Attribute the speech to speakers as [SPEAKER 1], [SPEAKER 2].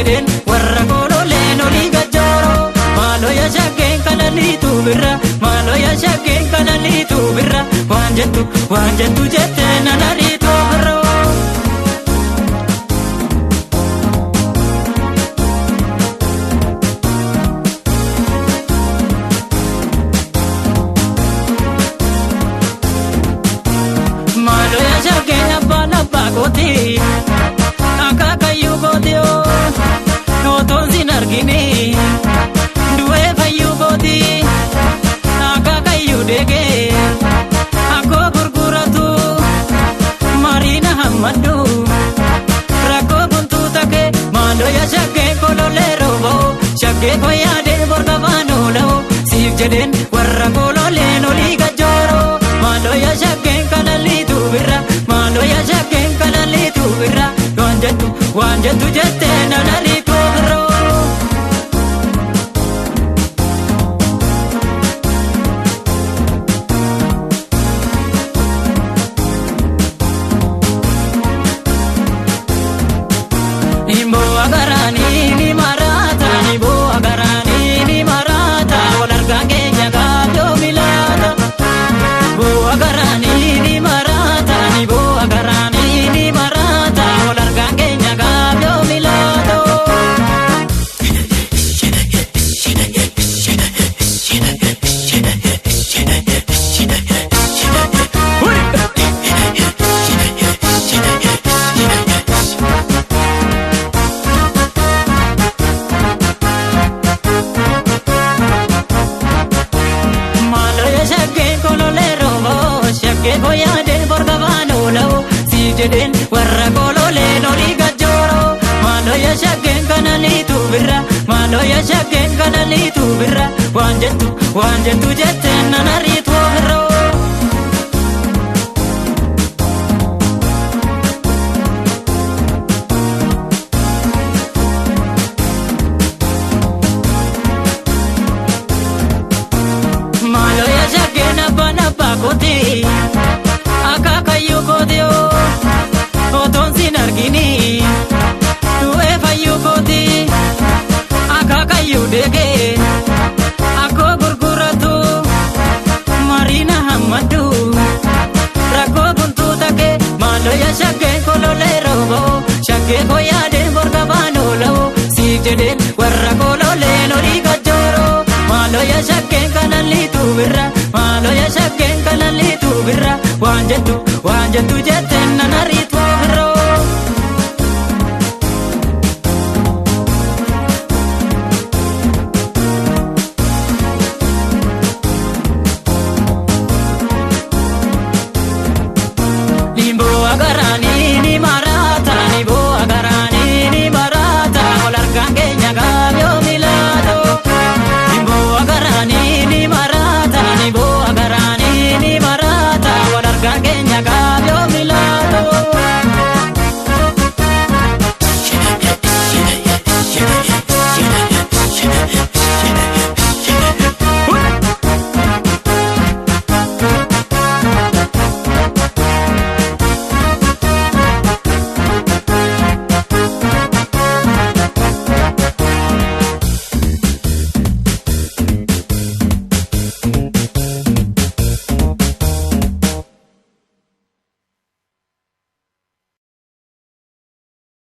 [SPEAKER 1] jedheen warra gololleen olii gajjooroo. Maaloo yaa shaggeen kanaliitu birra maaloo yaa shaggeen kanaliitu birra waan jettu jettee nanariitu birroo. Maaloo yaa shaggeen abbaa kooti akaakayyuu kooti otoon sin argine du'ee fayyuu kooti akaakayyuu deegee akkoo gurguratu mariina hammaddu rakkoo buntuu takee. Maaloo yaa shaggeen kololee rooboo shaggee koyaadee borga baanoola'oo siif jedheen warra kololeen olii gajjooroo. Maaloo yaa shaggeen kanaliitu birra maaloo yaa shaggeen kanaliitu birra waan jettu jettee nanariitu birroo. Nimboo agaraanii ni maraata nimboo agaraanii ni maraata wal argaan keenya gaafyoo milaata. Nimboo agaraanii ni maraata nimboo agaraanii ni maraata wal argaan keenya gaafyoo milaata. Shaggee koyaadee borga baanoola'oo siif jedheen warra kololeen olii gajjooroo. Maaloo yaa shaggeen kanaliitu birra maaloo yaa shaggeen kanaliitu birra waan jettu jettee nanariitu birroo. Maaloo yaa shaggeen abbaa kooti akaakayyuu kooti otoon sin argine du'ee fayyuu kooti akaakayyuu deegee akkoo gurguratu mariina hammaddu rakkoo buntuu takee. Maaloo yaa shaggeen kololee rooboo shaggee koyaadee borga baanoola'oo siif jedheen